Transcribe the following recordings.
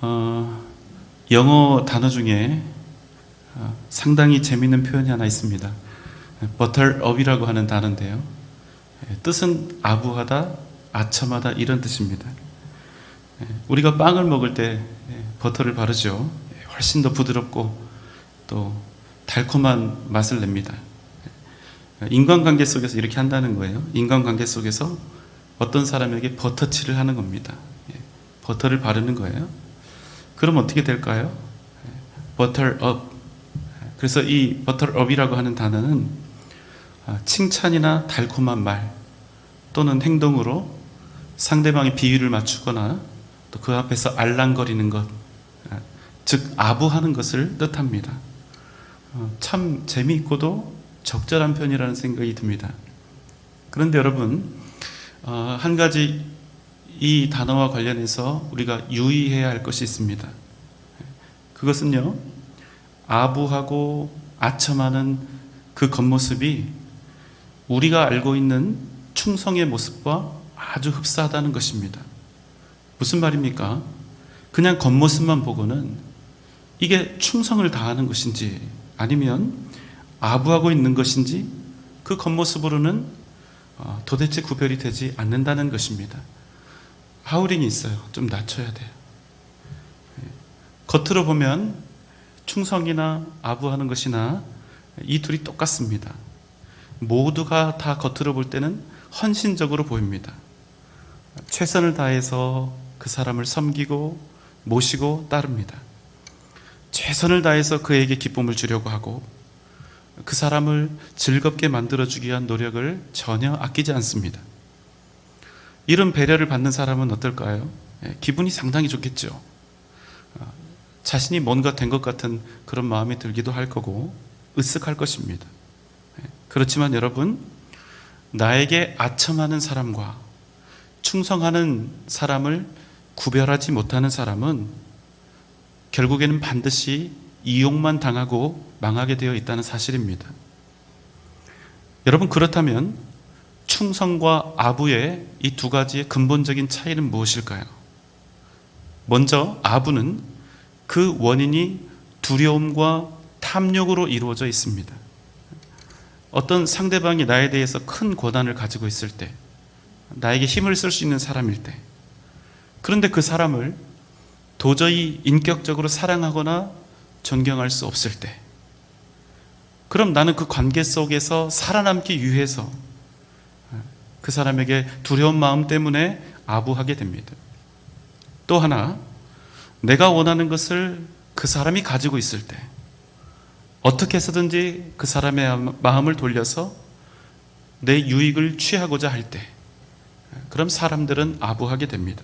어, 영어 단어 중에 상당히 재미있는 표현이 하나 있습니다. butter up이라고 하는 단어인데요. 뜻은 아부하다, 아첨하다 이런 뜻입니다. 우리가 빵을 먹을 때 버터를 바르죠. 훨씬 더 부드럽고 또 달콤한 맛을 냅니다. 인간관계 속에서 이렇게 한다는 거예요. 인간관계 속에서 어떤 사람에게 버터칠을 하는 겁니다. 버터를 바르는 거예요. 그럼 어떻게 될까요? butter up. 그래서 이 butter up이라고 하는 단어는 칭찬이나 달콤한 말 또는 행동으로 상대방의 비위를 맞추거나 또 그 앞에서 알랑거리는 것, 즉 아부하는 것을 뜻합니다. 참 재미있고도 적절한 표현이라는 생각이 듭니다. 그런데 여러분, 한 가지 이 단어와 관련해서 우리가 유의해야 할 것이 있습니다. 그것은요, 아부하고 아첨하는 그 겉모습이 우리가 알고 있는 충성의 모습과 아주 흡사하다는 것입니다. 무슨 말입니까? 그냥 겉모습만 보고는 이게 충성을 다하는 것인지 아니면 아부하고 있는 것인지 그 겉모습으로는 도대체 구별이 되지 않는다는 것입니다. 하우링이 있어요. 좀 낮춰야 돼요. 겉으로 보면 충성이나 아부하는 것이나 이 둘이 똑같습니다. 모두가 다 겉으로 볼 때는 헌신적으로 보입니다. 최선을 다해서 그 사람을 섬기고 모시고 따릅니다. 최선을 다해서 그에게 기쁨을 주려고 하고 그 사람을 즐겁게 만들어주기 위한 노력을 전혀 아끼지 않습니다. 이런 배려를 받는 사람은 어떨까요? 기분이 상당히 좋겠죠. 자신이 뭔가 된 것 같은 그런 마음이 들기도 할 거고 으쓱할 것입니다. 그렇지만 여러분, 나에게 아첨하는 사람과 충성하는 사람을 구별하지 못하는 사람은 결국에는 반드시 이용만 당하고 망하게 되어 있다는 사실입니다. 여러분, 그렇다면 충성과 아부의 이 두 가지의 근본적인 차이는 무엇일까요? 먼저 아부는 그 원인이 두려움과 탐욕으로 이루어져 있습니다. 어떤 상대방이 나에 대해서 큰 권한을 가지고 있을 때, 나에게 힘을 쓸 수 있는 사람일 때, 그런데 그 사람을 도저히 인격적으로 사랑하거나 존경할 수 없을 때, 그럼 나는 그 관계 속에서 살아남기 위해서 그 사람에게 두려운 마음 때문에 아부하게 됩니다. 또 하나, 내가 원하는 것을 그 사람이 가지고 있을 때 어떻게 해서든지 그 사람의 마음을 돌려서 내 유익을 취하고자 할 때, 그럼 사람들은 아부하게 됩니다.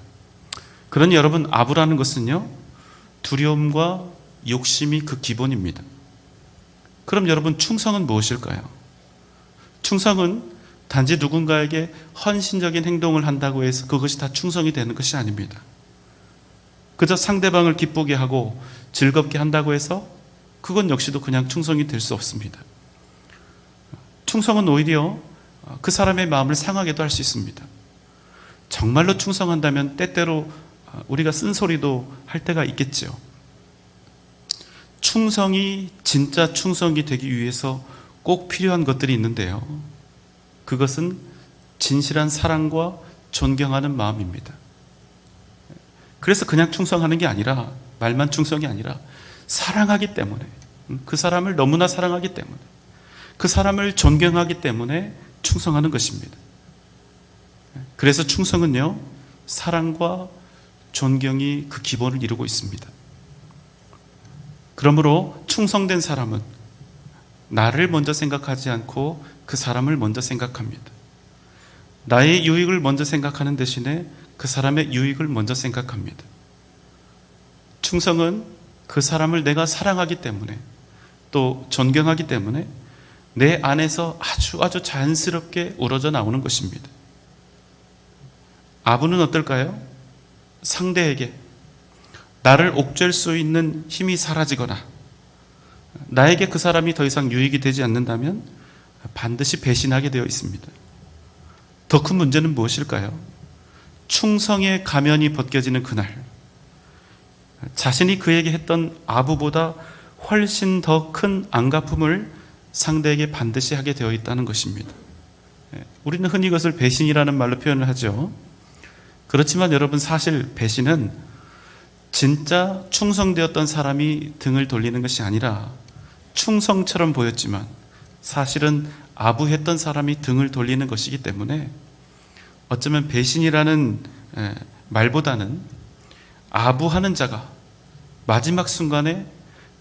그러니 여러분, 아부라는 것은요, 두려움과 욕심이 그 기본입니다. 그럼 여러분, 충성은 무엇일까요? 충성은 단지 누군가에게 헌신적인 행동을 한다고 해서 그것이 다 충성이 되는 것이 아닙니다. 그저 상대방을 기쁘게 하고 즐겁게 한다고 해서 그건 역시도 그냥 충성이 될 수 없습니다. 충성은 오히려 그 사람의 마음을 상하게도 할 수 있습니다. 정말로 충성한다면 때때로 우리가 쓴소리도 할 때가 있겠죠. 충성이 진짜 충성이 되기 위해서 꼭 필요한 것들이 있는데요, 그것은 진실한 사랑과 존경하는 마음입니다. 그래서 그냥 충성하는 게 아니라, 말만 충성이 아니라 사랑하기 때문에, 그 사람을 너무나 사랑하기 때문에, 그 사람을 존경하기 때문에 충성하는 것입니다. 그래서 충성은요, 사랑과 존경이 그 기본을 이루고 있습니다. 그러므로 충성된 사람은 나를 먼저 생각하지 않고 그 사람을 먼저 생각합니다. 나의 유익을 먼저 생각하는 대신에 그 사람의 유익을 먼저 생각합니다. 충성은 그 사람을 내가 사랑하기 때문에, 또 존경하기 때문에 내 안에서 아주 자연스럽게 우러져 나오는 것입니다. 아부는 어떨까요? 상대에게 나를 옥죄할 수 있는 힘이 사라지거나 나에게 그 사람이 더 이상 유익이 되지 않는다면 반드시 배신하게 되어 있습니다. 더 큰 문제는 무엇일까요? 충성의 가면이 벗겨지는 그날, 자신이 그에게 했던 아부보다 훨씬 더 큰 안갚음을 상대에게 반드시 하게 되어 있다는 것입니다. 우리는 흔히 이것을 배신이라는 말로 표현을 하죠. 그렇지만 여러분, 사실 배신은 진짜 충성되었던 사람이 등을 돌리는 것이 아니라 충성처럼 보였지만 사실은 아부했던 사람이 등을 돌리는 것이기 때문에 어쩌면 배신이라는 말보다는 아부하는 자가 마지막 순간에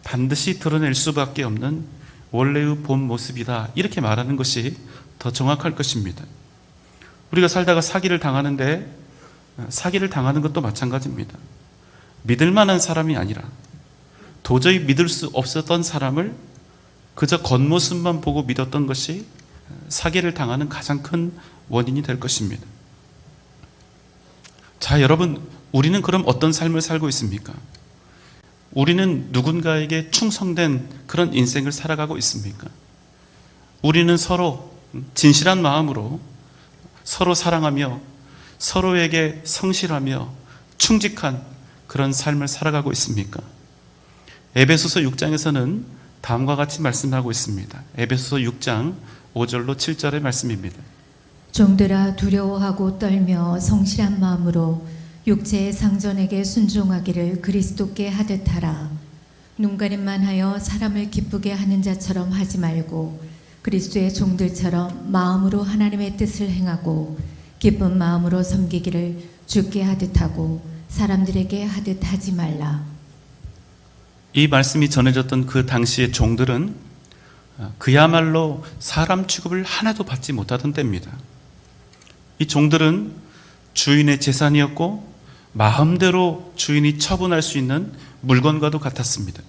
반드시 드러낼 수밖에 없는 원래의 본 모습이다, 이렇게 말하는 것이 더 정확할 것입니다. 우리가 살다가 사기를 당하는데 사기를 당하는 것도 마찬가지입니다. 믿을 만한 사람이 아니라 도저히 믿을 수 없었던 사람을 그저 겉모습만 보고 믿었던 것이 사기를 당하는 가장 큰 원인이 될 것입니다. 자, 여러분, 우리는 그럼 어떤 삶을 살고 있습니까? 우리는 누군가에게 충성된 그런 인생을 살아가고 있습니까? 우리는 서로 진실한 마음으로 서로 사랑하며 서로에게 성실하며 충직한 그런 삶을 살아가고 있습니까? 에베소서 6장에서는 다음과 같이 말씀하고 있습니다. 에베소서 6장 5절로 7절의 말씀입니다. 종들아, 두려워하고 떨며 성실한 마음으로 육체의 상전에게 순종하기를 그리스도께 하듯 하라. 눈가림만 하여 사람을 기쁘게 하는 자처럼 하지 말고 그리스도의 종들처럼 마음으로 하나님의 뜻을 행하고 기쁜 마음으로 섬기기를 주께 하듯 하고 사람들에게 하듯 하지 말라. 이 말씀이 전해졌던 그 당시의 종들은 그야말로 사람 취급을 하나도 받지 못하던 때입니다. 이 종들은 주인의 재산이었고 마음대로 주인이 처분할 수 있는 물건과도 같았습니다.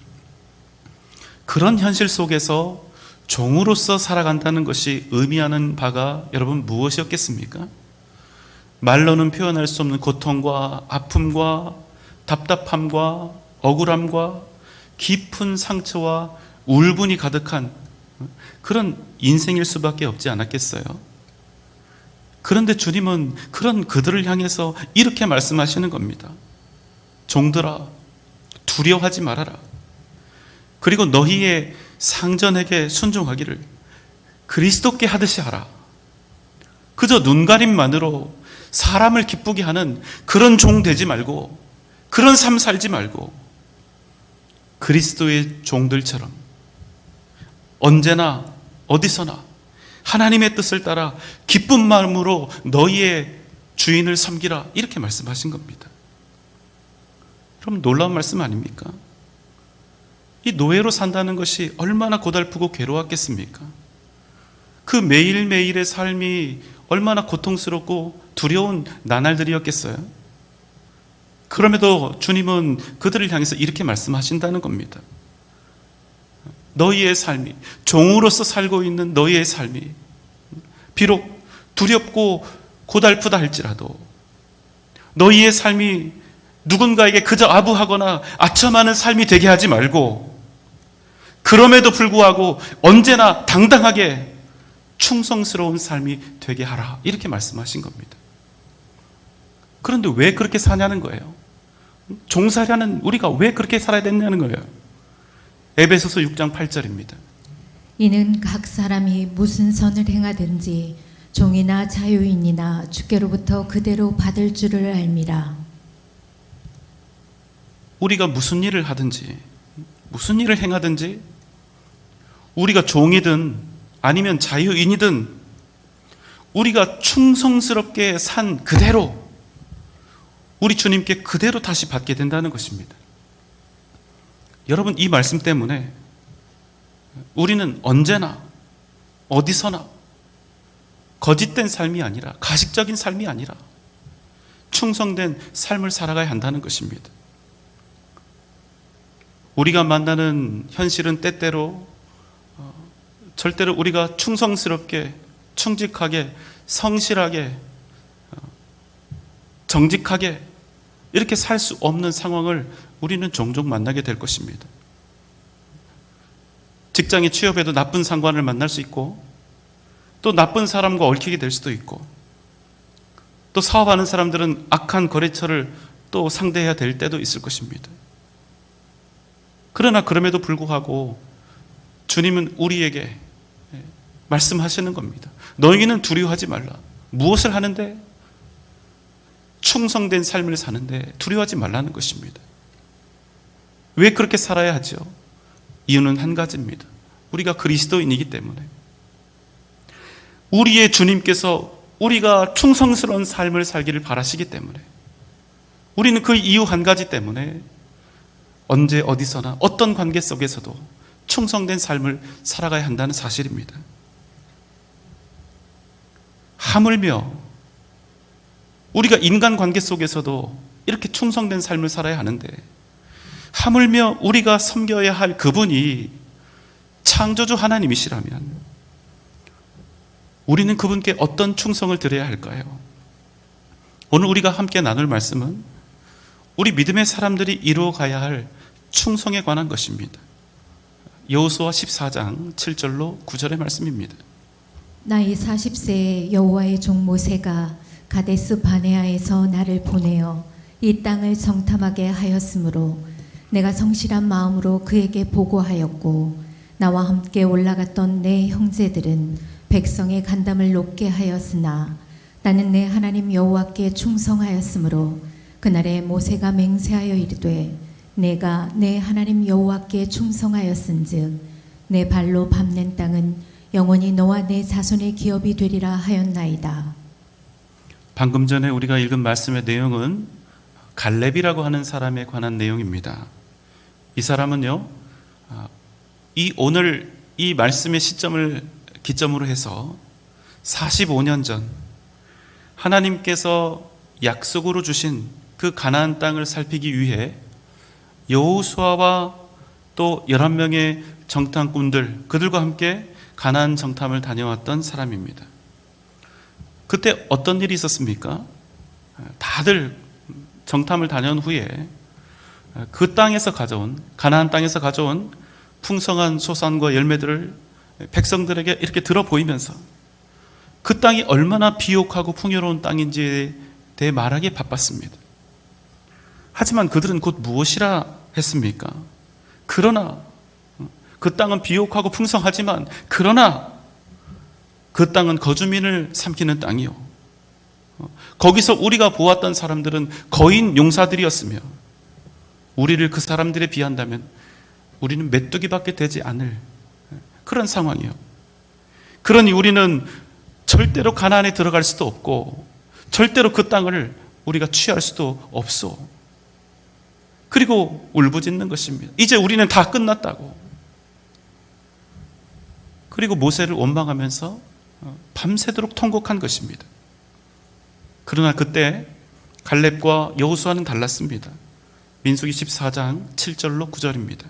그런 현실 속에서 종으로서 살아간다는 것이 의미하는 바가 여러분 무엇이었겠습니까? 말로는 표현할 수 없는 고통과 아픔과 답답함과 억울함과 깊은 상처와 울분이 가득한 그런 인생일 수밖에 없지 않았겠어요? 그런데 주님은 그런 그들을 향해서 이렇게 말씀하시는 겁니다. 종들아, 두려워하지 말아라. 그리고 너희의 상전에게 순종하기를 그리스도께 하듯이 하라. 그저 눈가림만으로 사람을 기쁘게 하는 그런 종 되지 말고, 그런 삶 살지 말고 그리스도의 종들처럼 언제나 어디서나 하나님의 뜻을 따라 기쁜 마음으로 너희의 주인을 섬기라, 이렇게 말씀하신 겁니다. 그럼 놀라운 말씀 아닙니까? 이 노예로 산다는 것이 얼마나 고달프고 괴로웠겠습니까? 그 매일매일의 삶이 얼마나 고통스럽고 두려운 나날들이었겠어요? 그럼에도 주님은 그들을 향해서 이렇게 말씀하신다는 겁니다. 너희의 삶이, 종으로서 살고 있는 너희의 삶이 비록 두렵고 고달프다 할지라도 너희의 삶이 누군가에게 그저 아부하거나 아첨하는 삶이 되게 하지 말고 그럼에도 불구하고 언제나 당당하게 충성스러운 삶이 되게 하라, 이렇게 말씀하신 겁니다. 그런데 왜 그렇게 사냐는 거예요? 종살이하는 우리가 왜 그렇게 살아야 됐냐는 거예요. 에베소서 6장 8절입니다. 이는 각 사람이 무슨 선을 행하든지 종이나 자유인이나 주께로부터 그대로 받을 줄을 알미라. 우리가 무슨 일을 하든지 무슨 일을 행하든지 우리가 종이든 아니면 자유인이든 우리가 충성스럽게 산 그대로 우리 주님께 그대로 다시 받게 된다는 것입니다. 여러분, 이 말씀 때문에 우리는 언제나 어디서나 거짓된 삶이 아니라, 가식적인 삶이 아니라 충성된 삶을 살아가야 한다는 것입니다. 우리가 만나는 현실은 때때로 절대로 우리가 충성스럽게, 충직하게, 성실하게, 정직하게 이렇게 살 수 없는 상황을 우리는 종종 만나게 될 것입니다. 직장에 취업해도 나쁜 상관을 만날 수 있고, 또 나쁜 사람과 얽히게 될 수도 있고, 또 사업하는 사람들은 악한 거래처를 또 상대해야 될 때도 있을 것입니다. 그러나 그럼에도 불구하고 주님은 우리에게 말씀하시는 겁니다. 너희는 두려워하지 말라. 무엇을 하는데? 충성된 삶을 사는데 두려워하지 말라는 것입니다. 왜 그렇게 살아야 하죠? 이유는 한 가지입니다. 우리가 그리스도인이기 때문에. 우리의 주님께서 우리가 충성스러운 삶을 살기를 바라시기 때문에, 우리는 그 이유 한 가지 때문에 언제 어디서나 어떤 관계 속에서도 충성된 삶을 살아가야 한다는 사실입니다. 하물며 우리가 인간관계 속에서도 이렇게 충성된 삶을 살아야 하는데, 하물며 우리가 섬겨야 할 그분이 창조주 하나님이시라면 우리는 그분께 어떤 충성을 드려야 할까요? 오늘 우리가 함께 나눌 말씀은 우리 믿음의 사람들이 이루어가야 할 충성에 관한 것입니다. 여호수아 14장 7절로 9절의 말씀입니다. 나이 40세에 여호와의 종 모세가 가데스 바네아에서 나를 보내어 이 땅을 정탐하게 하였으므로 내가 성실한 마음으로 그에게 보고하였고, 나와 함께 올라갔던 내 형제들은 백성의 간담을 높게 하였으나 나는 내 하나님 여호와께 충성하였으므로 그날에 모세가 맹세하여 이르되 내가 내 하나님 여호와께 충성하였은즉 내 발로 밟는 땅은 영원히 너와 내 자손의 기업이 되리라 하였나이다. 방금 전에 우리가 읽은 말씀의 내용은 갈렙이라고 하는 사람에 관한 내용입니다. 이 사람은요, 오늘 이 말씀의 시점을 기점으로 해서 45년 전 하나님께서 약속으로 주신 그 가나안 땅을 살피기 위해 여호수아와 또 11명의 정탐꾼들, 그들과 함께 가나안 정탐을 다녀왔던 사람입니다. 그때 어떤 일이 있었습니까? 다들 정탐을 다녀온 후에 그 땅에서 가져온, 가나안 땅에서 가져온 풍성한 소산과 열매들을 백성들에게 이렇게 들어 보이면서 그 땅이 얼마나 비옥하고 풍요로운 땅인지에 대해 말하기에 바빴습니다. 하지만 그들은 곧 무엇이라 했습니까? 그러나 그 땅은 비옥하고 풍성하지만, 그러나 그 땅은 거주민을 삼키는 땅이요, 거기서 우리가 보았던 사람들은 거인 용사들이었으며 우리를 그 사람들에 비한다면 우리는 메뚜기밖에 되지 않을 그런 상황이요. 그러니 우리는 절대로 가나안에 들어갈 수도 없고 절대로 그 땅을 우리가 취할 수도 없소. 그리고 울부짖는 것입니다. 이제 우리는 다 끝났다고. 그리고 모세를 원망하면서 밤새도록 통곡한 것입니다. 그러나 그때 갈렙과 여호수아는 달랐습니다. 민수기 14장 7절로 9절입니다.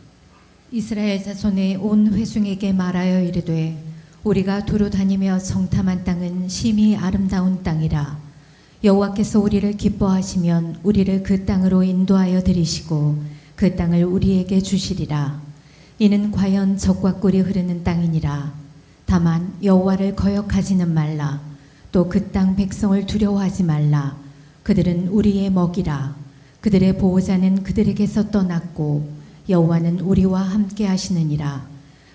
이스라엘 자손의 온 회중에게 말하여 이르되 우리가 두루 다니며 정탐한 땅은 심히 아름다운 땅이라. 여호와께서 우리를 기뻐하시면 우리를 그 땅으로 인도하여 들이시고 그 땅을 우리에게 주시리라. 이는 과연 젖과 꿀이 흐르는 땅이니라. 다만 여호와를 거역하지는 말라. 또 그 땅 백성을 두려워하지 말라. 그들은 우리의 먹이라. 그들의 보호자는 그들에게서 떠났고 여호와는 우리와 함께 하시느니라.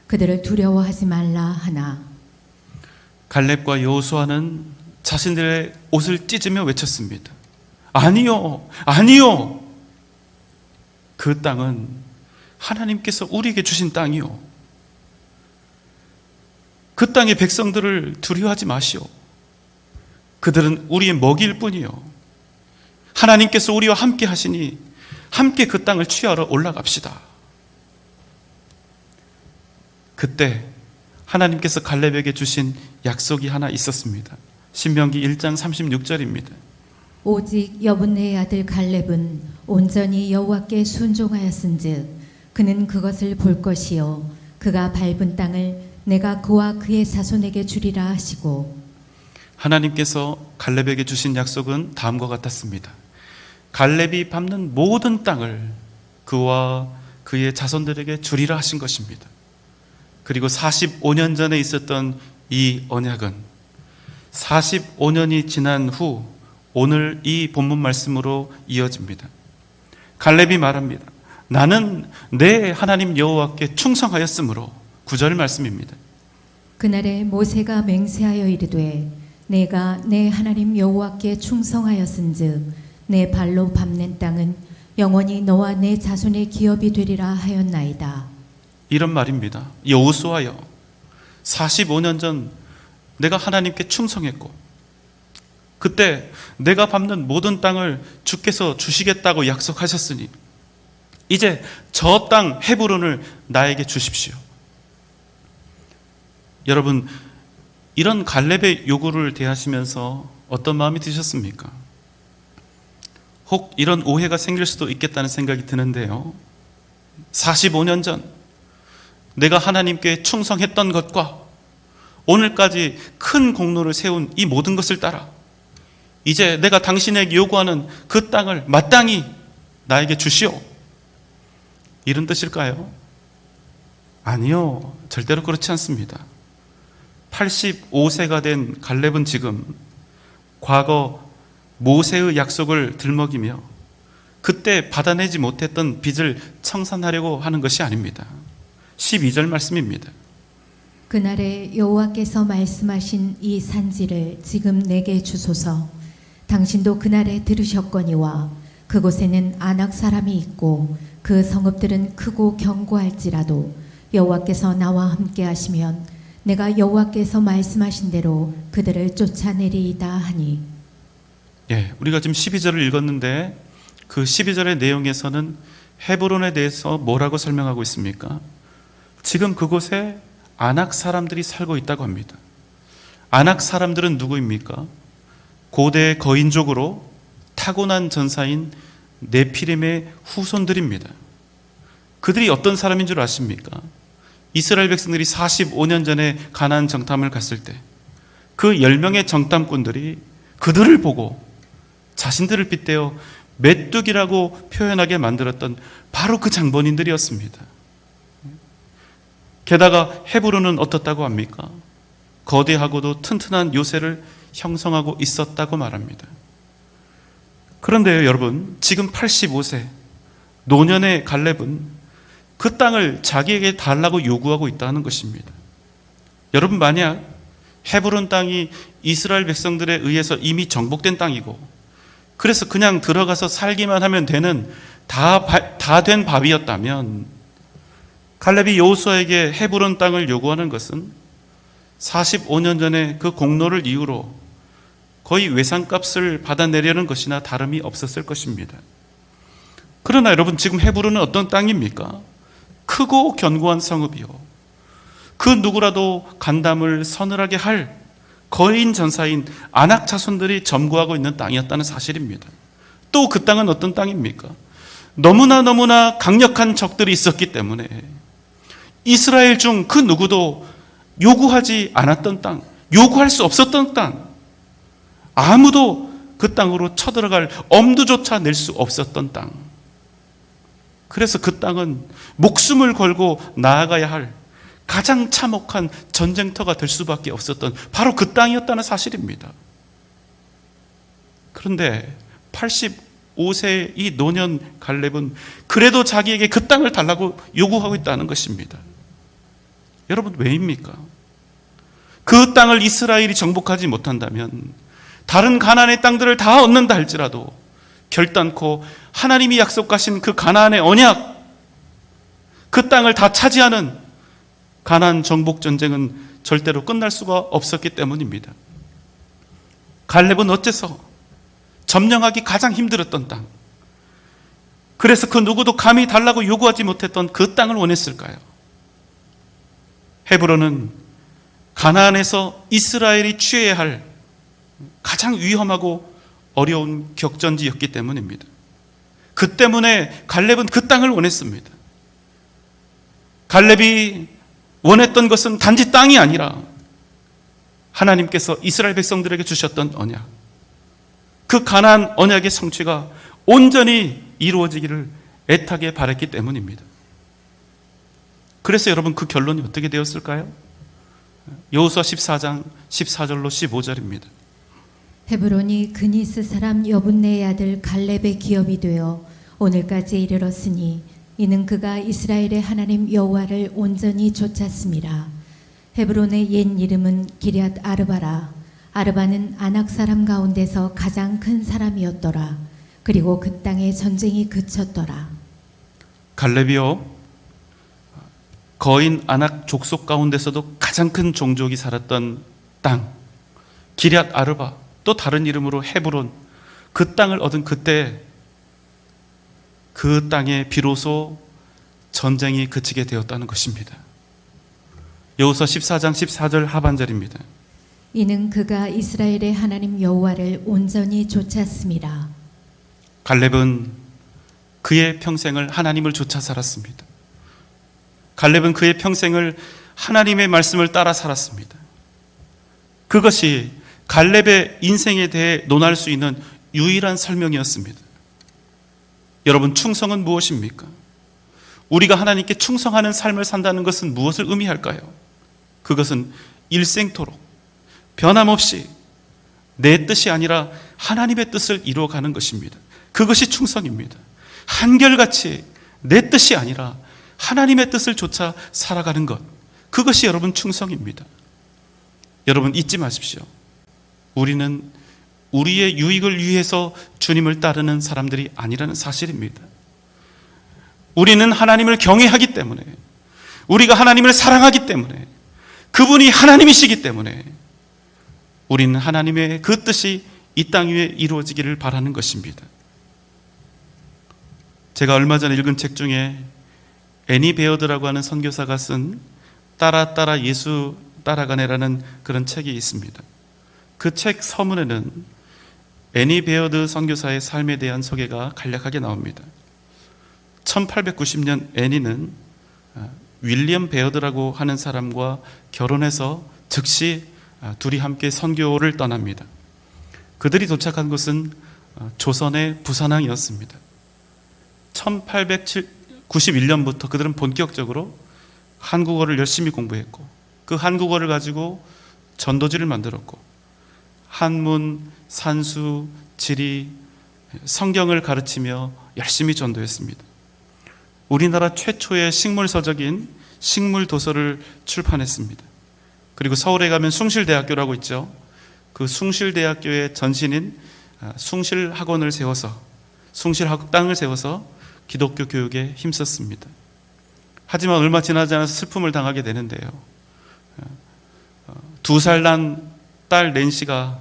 그들을 두려워하지 말라 하나. 갈렙과 여호수아는 자신들의 옷을 찢으며 외쳤습니다. 아니요, 아니요. 그 땅은 하나님께서 우리에게 주신 땅이요. 그 땅의 백성들을 두려워하지 마시오. 그들은 우리의 먹이일 뿐이요. 하나님께서 우리와 함께 하시니 함께 그 땅을 취하러 올라갑시다. 그때 하나님께서 갈렙에게 주신 약속이 하나 있었습니다. 신명기 1장 36절입니다. 오직 여분네의 아들 갈렙은 온전히 여호와께 순종하였은즉 그는 그것을 볼 것이요 그가 밟은 땅을 내가 그와 그의 자손에게 주리라 하시고. 하나님께서 갈렙에게 주신 약속은 다음과 같았습니다. 갈렙이 밟는 모든 땅을 그와 그의 자손들에게 주리라 하신 것입니다. 그리고 45년 전에 있었던 이 언약은 45년이 지난 후 오늘 이 본문 말씀으로 이어집니다. 갈렙이 말합니다. 나는 내 하나님 여호와께 충성하였으므로 9절 말씀입니다. 그날에 모세가 맹세하여 이르되 내가 내 하나님 여호와께 충성하였은즉 내 발로 밟는 땅은 영원히 너와 내 자손의 기업이 되리라 하였나이다. 이런 말입니다. 여호수아여, 45년 전 내가 하나님께 충성했고 그때 내가 밟는 모든 땅을 주께서 주시겠다고 약속하셨으니 이제 저 땅 헤브론을 나에게 주십시오. 여러분, 이런 갈렙의 요구를 대하시면서 어떤 마음이 드셨습니까? 혹 이런 오해가 생길 수도 있겠다는 생각이 드는데요. 45년 전 내가 하나님께 충성했던 것과 오늘까지 큰 공로를 세운 이 모든 것을 따라 이제 내가 당신에게 요구하는 그 땅을 마땅히 나에게 주시오. 이런 뜻일까요? 아니요, 절대로 그렇지 않습니다. 85세가 된 갈렙은 지금 과거 모세의 약속을 들먹이며 그때 받아내지 못했던 빚을 청산하려고 하는 것이 아닙니다. 12절 말씀입니다. 그날에 여호와께서 말씀하신 이 산지를 지금 내게 주소서. 당신도 그날에 들으셨거니와 그곳에는 아낙 사람이 있고 그 성읍들은 크고 견고할지라도 여호와께서 나와 함께 하시면 내가 여호와께서 말씀하신 대로 그들을 쫓아내리이다 하니. 우리가 지금 12절을 읽었는데 그 12절의 내용에서는 헤브론에 대해서 뭐라고 설명하고 있습니까? 지금 그곳에 아낙 사람들이 살고 있다고 합니다. 아낙 사람들은 누구입니까? 고대 거인족으로 타고난 전사인 네피림의 후손들입니다. 그들이 어떤 사람인 줄 아십니까? 이스라엘 백성들이 45년 전에 가나안 정탐을 갔을 때 그 10명의 정탐꾼들이 그들을 보고 자신들을 빗대어 메뚜기라고 표현하게 만들었던 바로 그 장본인들이었습니다. 게다가 헤브론은 어떻다고 합니까? 거대하고도 튼튼한 요새를 형성하고 있었다고 말합니다. 그런데요, 여러분, 지금 85세 노년의 갈렙은 그 땅을 자기에게 달라고 요구하고 있다는 것입니다. 여러분, 만약 헤브론 땅이 이스라엘 백성들에 의해서 이미 정복된 땅이고 그래서 그냥 들어가서 살기만 하면 되는 다 된 밥이었다면 갈렙이 여호수아에게 헤브론 땅을 요구하는 것은 45년 전에 그 공로를 이유로 거의 외상값을 받아내려는 것이나 다름이 없었을 것입니다. 그러나 여러분, 지금 헤브론은 어떤 땅입니까? 크고 견고한 성읍이요, 그 누구라도 간담을 서늘하게 할 거인 전사인 아낙 자손들이 점거하고 있는 땅이었다는 사실입니다. 또 그 땅은 어떤 땅입니까? 너무나 강력한 적들이 있었기 때문에 이스라엘 중 그 누구도 요구하지 않았던 땅, 요구할 수 없었던 땅, 아무도 그 땅으로 쳐들어갈 엄두조차 낼 수 없었던 땅. 그래서 그 땅은 목숨을 걸고 나아가야 할 가장 참혹한 전쟁터가 될 수밖에 없었던 바로 그 땅이었다는 사실입니다. 그런데 85세 이 노년 갈렙은 그래도 자기에게 그 땅을 달라고 요구하고 있다는 것입니다. 여러분, 왜입니까? 그 땅을 이스라엘이 정복하지 못한다면 다른 가나안의 땅들을 다 얻는다 할지라도 결단코 하나님이 약속하신 그 가나안의 언약, 그 땅을 다 차지하는 가나안 정복 전쟁은 절대로 끝날 수가 없었기 때문입니다. 갈렙은 어째서 점령하기 가장 힘들었던 땅, 그래서 그 누구도 감히 달라고 요구하지 못했던 그 땅을 원했을까요? 헤브론은 가나안에서 이스라엘이 취해야 할 가장 위험하고 어려운 격전지였기 때문입니다. 그 때문에 갈렙은 그 땅을 원했습니다. 갈렙이 원했던 것은 단지 땅이 아니라 하나님께서 이스라엘 백성들에게 주셨던 언약, 그 가나안 언약의 성취가 온전히 이루어지기를 애타게 바랐기 때문입니다. 그래서 여러분, 그 결론이 어떻게 되었을까요? 여호수아 14장 14절로 15절입니다. 헤브론이 그니스 사람 여분네의 아들 갈렙의 기업이 되어 오늘까지 이르렀으니 이는 그가 이스라엘의 하나님 여호와를 온전히 좇았습니다. 헤브론의 옛 이름은 기럇 아르바라. 아르바는 아낙 사람 가운데서 가장 큰 사람이었더라. 그리고 그 땅에 전쟁이 그쳤더라. 갈렙이요, 거인 아낙 족속 가운데서도 가장 큰 종족이 살았던 땅, 기럇 아르바, 또 다른 이름으로 헤브론, 그 땅을 얻은 그때 그 땅에 비로소 전쟁이 그치게 되었다는 것입니다. 여호수아 14장 14절 하반절입니다. 이는 그가 이스라엘의 하나님 여호와를 온전히 좇았습니다. 갈렙은 그의 평생을 하나님을 좇아 살았습니다. 갈렙은 그의 평생을 하나님의 말씀을 따라 살았습니다. 그것이 갈렙의 인생에 대해 논할 수 있는 유일한 설명이었습니다. 여러분, 충성은 무엇입니까? 우리가 하나님께 충성하는 삶을 산다는 것은 무엇을 의미할까요? 그것은 일생토록 변함없이 내 뜻이 아니라 하나님의 뜻을 이루어가는 것입니다. 그것이 충성입니다. 한결같이 내 뜻이 아니라 하나님의 뜻을 쫓아 살아가는 것, 그것이 여러분 충성입니다. 여러분, 잊지 마십시오. 우리는 우리의 유익을 위해서 주님을 따르는 사람들이 아니라는 사실입니다. 우리는 하나님을 경외하기 때문에, 우리가 하나님을 사랑하기 때문에, 그분이 하나님이시기 때문에 우리는 하나님의 그 뜻이 이 땅 위에 이루어지기를 바라는 것입니다. 제가 얼마 전에 읽은 책 중에 애니 베어드라고 하는 선교사가 쓴 따라 예수 따라가네라는 그런 책이 있습니다. 그 책 서문에는 애니 베어드 선교사의 삶에 대한 소개가 간략하게 나옵니다. 1890년 애니는 윌리엄 베어드라고 하는 사람과 결혼해서 즉시 둘이 함께 선교를 떠납니다. 그들이 도착한 곳은 조선의 부산항이었습니다. 1891년부터 그들은 본격적으로 한국어를 열심히 공부했고, 그 한국어를 가지고 전도지를 만들었고, 한문, 산수, 지리, 성경을 가르치며 열심히 전도했습니다. 우리나라 최초의 식물서적인 식물도서를 출판했습니다. 그리고 서울에 가면 숭실대학교라고 있죠. 그 숭실대학교의 전신인 숭실학원을 세워서, 숭실학당을 세워서 기독교 교육에 힘썼습니다. 하지만 얼마 지나지 않아서 슬픔을 당하게 되는데요. 2살 난 딸 낸시가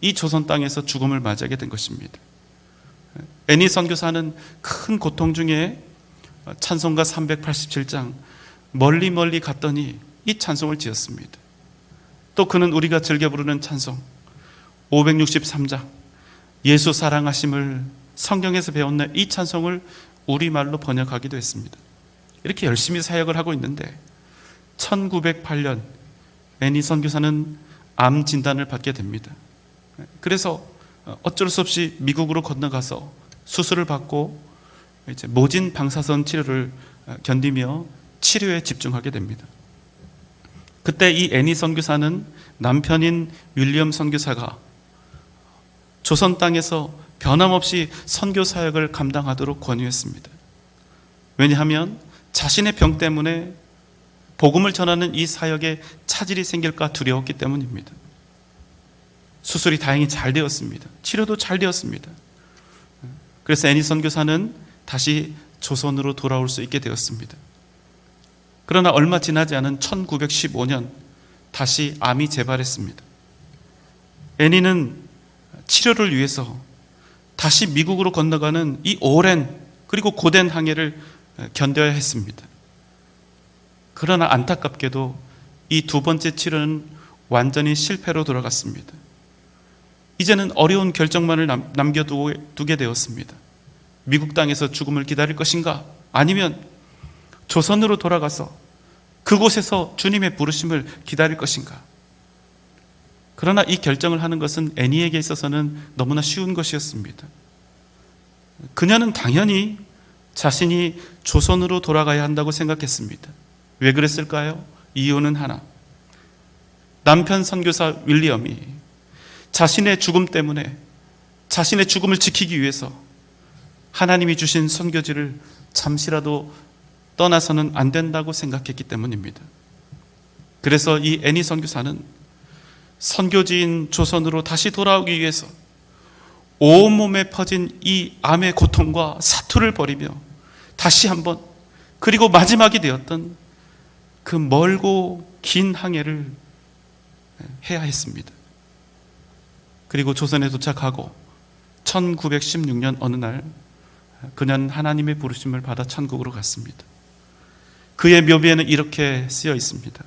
이 조선 땅에서 죽음을 맞이하게 된 것입니다. 애니 선교사는 큰 고통 중에 찬송가 387장 멀리 멀리 갔더니 이 찬송을 지었습니다. 또 그는 우리가 즐겨 부르는 찬송 563장 예수 사랑하심을 성경에서 배웠네, 이 찬송을 우리말로 번역하기도 했습니다. 이렇게 열심히 사역을 하고 있는데 1908년 애니 선교사는 암 진단을 받게 됩니다. 그래서 어쩔 수 없이 미국으로 건너가서 수술을 받고 이제 모진 방사선 치료를 견디며 치료에 집중하게 됩니다. 그때 이 애니 선교사는 남편인 윌리엄 선교사가 조선 땅에서 변함없이 선교 사역을 감당하도록 권유했습니다. 왜냐하면 자신의 병 때문에 복음을 전하는 이 사역에 차질이 생길까 두려웠기 때문입니다. 수술이 다행히 잘 되었습니다. 치료도 잘 되었습니다. 그래서 애니 선교사는 다시 조선으로 돌아올 수 있게 되었습니다. 그러나 얼마 지나지 않은 1915년 다시 암이 재발했습니다. 애니는 치료를 위해서 다시 미국으로 건너가는 이 오랜 그리고 고된 항해를 견뎌야 했습니다. 그러나 안타깝게도 이 두 번째 치료는 완전히 실패로 돌아갔습니다. 이제는 어려운 결정만을 남겨두게 되었습니다. 미국 땅에서 죽음을 기다릴 것인가? 아니면 조선으로 돌아가서 그곳에서 주님의 부르심을 기다릴 것인가? 그러나 이 결정을 하는 것은 애니에게 있어서는 너무나 쉬운 것이었습니다. 그녀는 당연히 자신이 조선으로 돌아가야 한다고 생각했습니다. 왜 그랬을까요? 이유는 하나. 남편 선교사 윌리엄이 자신의 죽음 때문에 자신의 죽음을 지키기 위해서 하나님이 주신 선교지를 잠시라도 떠나서는 안 된다고 생각했기 때문입니다. 그래서 이 애니 선교사는 선교지인 조선으로 다시 돌아오기 위해서 온몸에 퍼진 이 암의 고통과 사투를 벌이며 다시 한번, 그리고 마지막이 되었던 그 멀고 긴 항해를 해야 했습니다. 그리고 조선에 도착하고 1916년 어느 날 그는 하나님의 부르심을 받아 천국으로 갔습니다. 그의 묘비에는 이렇게 쓰여 있습니다.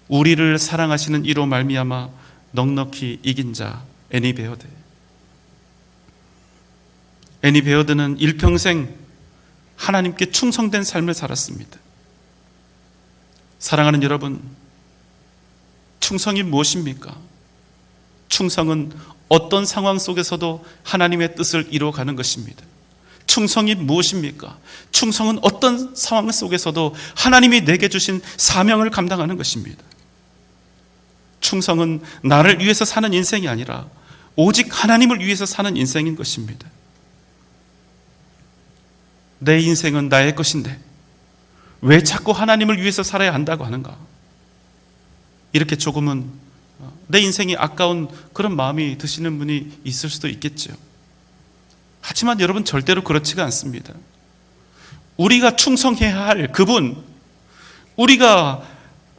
우리를 사랑하시는 이로 말미암아 넉넉히 이긴 자 애니 베어드. 애니 베어드는 일평생 하나님께 충성된 삶을 살았습니다. 사랑하는 여러분, 충성이 무엇입니까? 충성은 어떤 상황 속에서도 하나님의 뜻을 이루어가는 것입니다. 충성이 무엇입니까? 충성은 어떤 상황 속에서도 하나님이 내게 주신 사명을 감당하는 것입니다. 충성은 나를 위해서 사는 인생이 아니라 오직 하나님을 위해서 사는 인생인 것입니다. 내 인생은 나의 것인데 왜 자꾸 하나님을 위해서 살아야 한다고 하는가? 이렇게 조금은 내 인생이 아까운 그런 마음이 드시는 분이 있을 수도 있겠죠. 하지만 여러분, 절대로 그렇지가 않습니다. 우리가 충성해야 할 그분, 우리가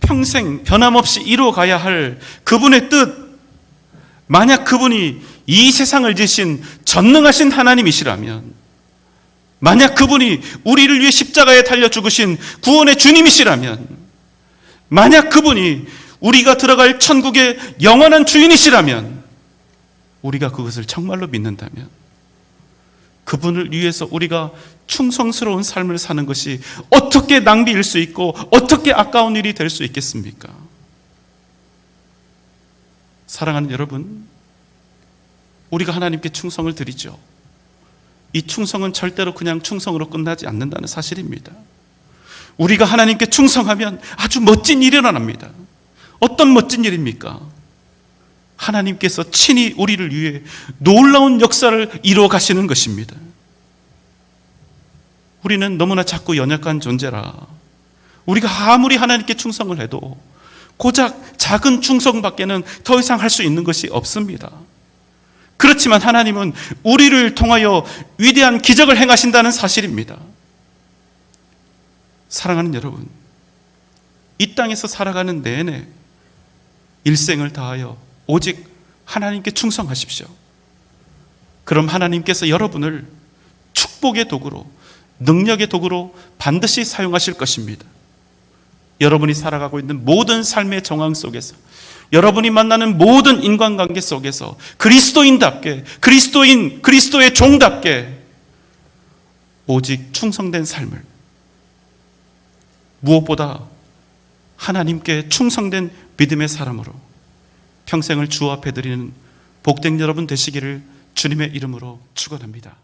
평생 변함없이 이루어가야 할 그분의 뜻, 만약 그분이 이 세상을 지신 전능하신 하나님이시라면, 만약 그분이 우리를 위해 십자가에 달려 죽으신 구원의 주님이시라면, 만약 그분이 우리가 들어갈 천국의 영원한 주인이시라면, 우리가 그것을 정말로 믿는다면 그분을 위해서 우리가 충성스러운 삶을 사는 것이 어떻게 낭비일 수 있고 어떻게 아까운 일이 될 수 있겠습니까? 사랑하는 여러분, 우리가 하나님께 충성을 드리죠. 이 충성은 절대로 그냥 충성으로 끝나지 않는다는 사실입니다. 우리가 하나님께 충성하면 아주 멋진 일이 일어납니다. 어떤 멋진 일입니까? 하나님께서 친히 우리를 위해 놀라운 역사를 이루어 가시는 것입니다. 우리는 너무나 작고 연약한 존재라 우리가 아무리 하나님께 충성을 해도 고작 작은 충성밖에는 더 이상 할 수 있는 것이 없습니다. 그렇지만 하나님은 우리를 통하여 위대한 기적을 행하신다는 사실입니다. 사랑하는 여러분, 이 땅에서 살아가는 내내 일생을 다하여 오직 하나님께 충성하십시오. 그럼 하나님께서 여러분을 축복의 도구로, 능력의 도구로 반드시 사용하실 것입니다. 여러분이 살아가고 있는 모든 삶의 정황 속에서, 여러분이 만나는 모든 인간관계 속에서 그리스도인답게, 그리스도의 종답게 오직 충성된 삶을, 무엇보다 하나님께 충성된 믿음의 사람으로 평생을 주 앞에 드리는 복된 여러분 되시기를 주님의 이름으로 축원합니다.